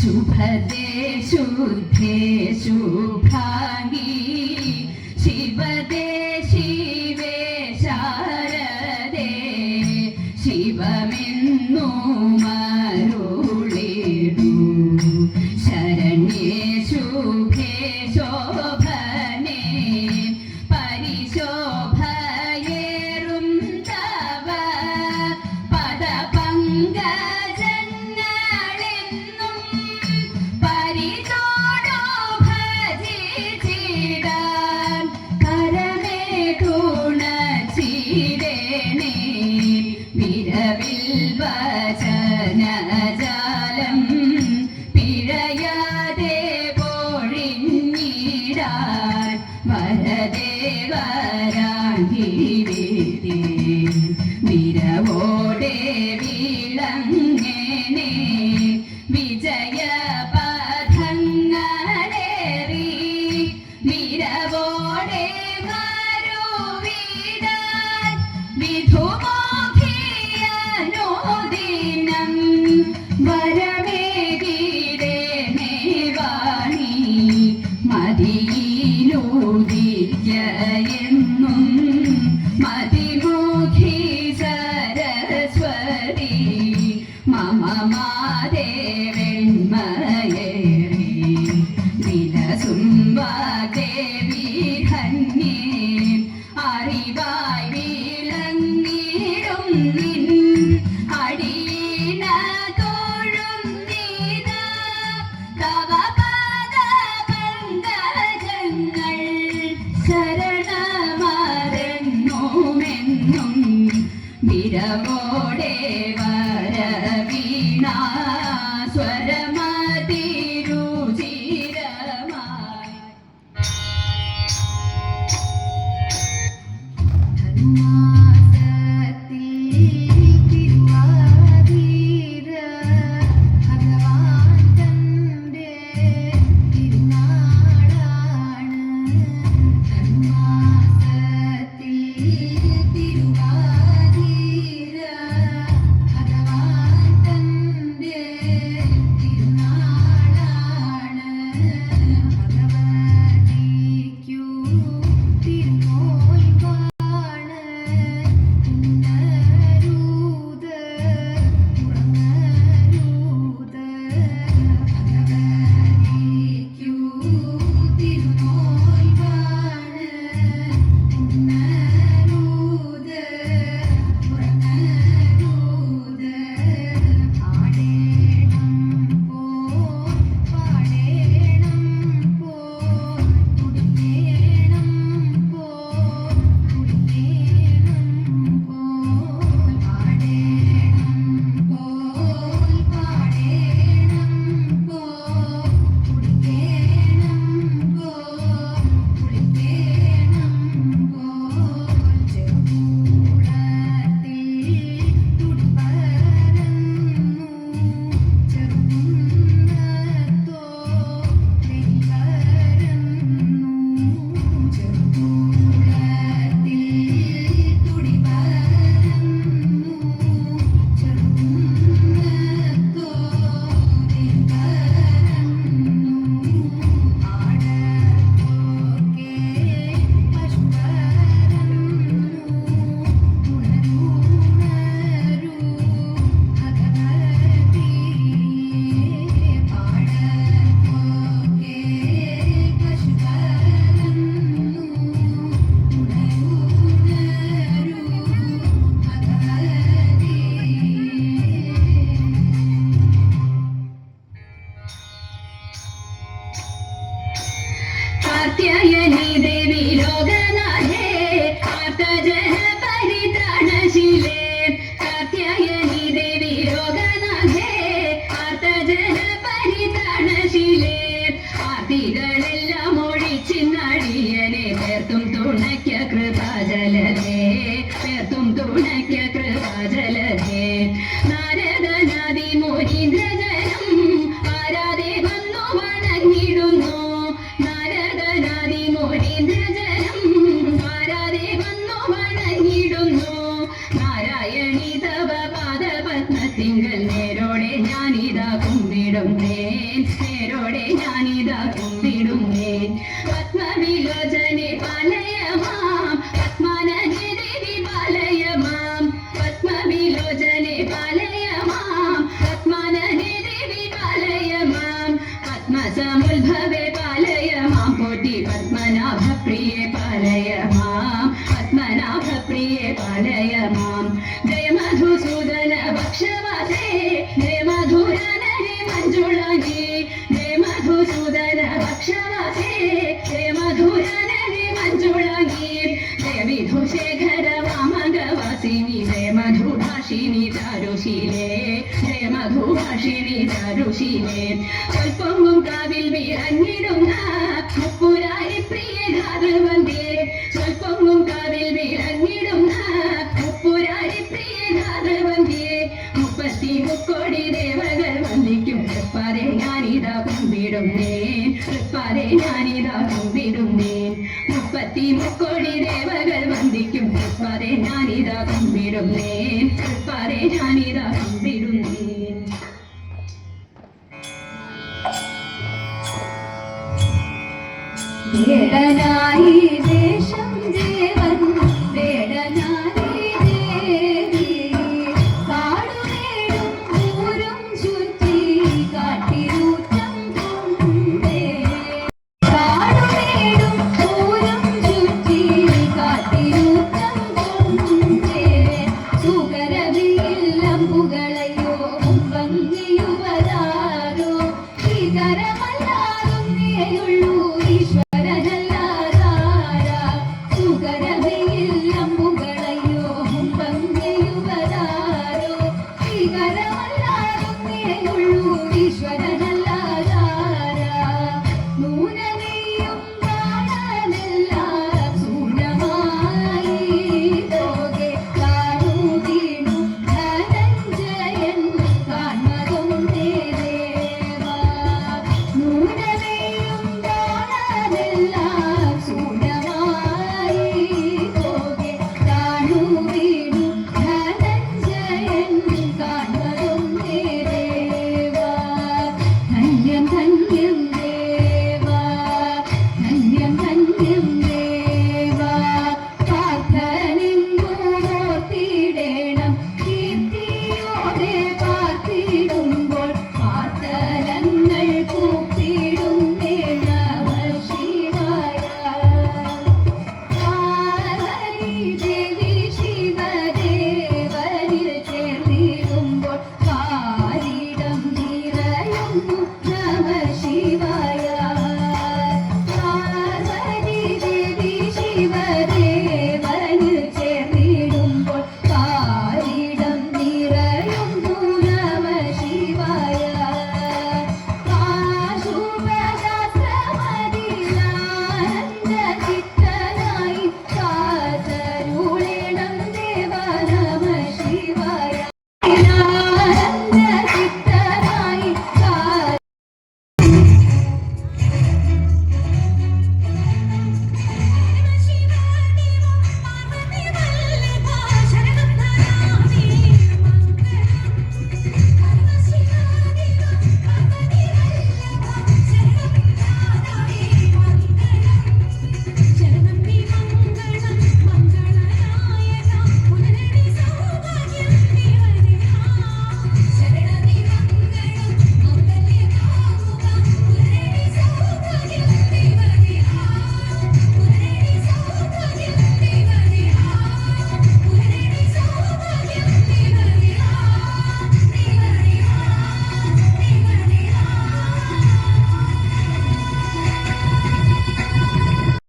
शुभदे शुद्धे शुभांगी शिवदे शिवे शारदे शिवमेन्नु मरुळिडु शरण्ये शुभे शोभने परिशोभयेरुं तव पदपङ्कजन्नळെന്നും परितोडो भजिचिडाൻ കരമേ ഗുണചിരേണേ വിരവിൽ വചനജാലം പിഴയാതെ പൊഴിഞ്ഞിടാൻ വരദേ വരാങ്കിരിതേ വിരവോടെ വിളങ്ങേണേ വിജയ പഥങ്ങളേറി വിരവോടെ മരുവിടാൻ വിധുമോഖിയനുദിനം വരമേകിടേണേ വാണി മതിയിലൂതിയെന്നും മതിമുഖി സരസ്വതി മമ മാദേവന്മയേറി വിലസുംബദേവി ധന്യേ അറിവായി വിളങ്ങിടും നിൻ അടിയിണ തോഴും നീതാ തവ പാദപങ്കജങ്ങൾ ശരണമരെന്നുമെന്നും വിരവോടെ വരവീണ സ്വരമതിരുചിരമായി कात्यायनी देवी लोकनाथे आर्तजन परित्राणशीले कात्यायनी देवी लोकनाथे आर्तजन परित्राणशीले ആർത്തികളെല്ലാം ഒഴിച്ചിന്നടിയനെ പേർത്തും തുണയ്ക്ക കൃപാജലധേ പേർത്തും തുണയ്ക്ക കൃപാജലധേ നാരദനാദി മുനീന്ദ്രജനം ആരാധേ വന്നു വണങ്ങിടുന്നു നാരദനാദി മുനീന്ദ്രജനം ആരാധേ വന്നു വണങ്ങിടുന്നു നാരായണി തവ പാദപത്മത്തിങ്കൽ നേരോടെ ഞാനിതാ കുമ്പിടുന്നേൻ നേരോടെ ഞാനിതാ കുമ്പിടുന്നേ പത്മവിലോചനെ പാലയ മാം പത്മാനനെ ദേവി പാലയ മാം പത്മവിലോചനെ പാലയ മാം പത്മാനനെ ദേവി പാലയ മാം പത്മസമുദ്ഭവേ പാലയ മാം കോട്ടി പത്മനാഭ പ്രിയേ പാലയ മാം പത്മനാഭ പ്രിയേ പാലയ മാം ജയ മധുസൂദന ഭക്ഷവാസേ ജയ മധുരനരെ മഞ്ജുളാംഗി ജയ മധുസൂദന ഭക്ഷവാസേ ജയ മധുരനരെ മഞ്ജുളാംഗി ജയ വിധുശേഖര വാമംഗവാസിനി ജയ മധുഭാഷിണി ചാരുശീലേ ജയ മധുഭാഷിണി ചാരുശീലേ സ്വൽപ്പവും കാവിൽ വിളങ്ങിടുന്ന മുപ്പുരാരി പ്രിയ ധാതൃവന്ദേ സ്വൽപ്പവും കാവിൽ വിളങ്ങിടുന്ന മുപ്പുരാരി പ്രിയ ധാതൃവന്ദേ മുപ്പത്തി മുക്കോടി ദേവകൾ വന്ദിക്കും തൃപ്പാതെ ഞാനിതാ കുമ്പിടുന്നേ തൃപ്പാതെ ഞാനിതാ കുമ്പിടുന്നേ മുപ്പത്തി മുക്കോടി ദേവകൾ വന്ദിക്കും തൃപ്പാതെ ഞാനിതാ കുമ്പിടുന്നേ തൃപ്പാതെ ഞാനിതാ കുമ്പിടുന്നേ വേടനായി ദേശം ദേവൻ വേടനായി ദേവി കാടുമേടും ഊരും ചുറ്റി കാട്ടിലൂറ്റം കൊണ്ടേ കാടുമേടും ഊരും ചുറ്റി കാട്ടിലൂറ്റം കൊണ്ടേ സുകരവിയിൽ അമ്പുകളയോ ഭംഗിയുവതാരോ ശ്രീകരമല്ലാതും നീയുള്ളൂ ഈശ്വര God.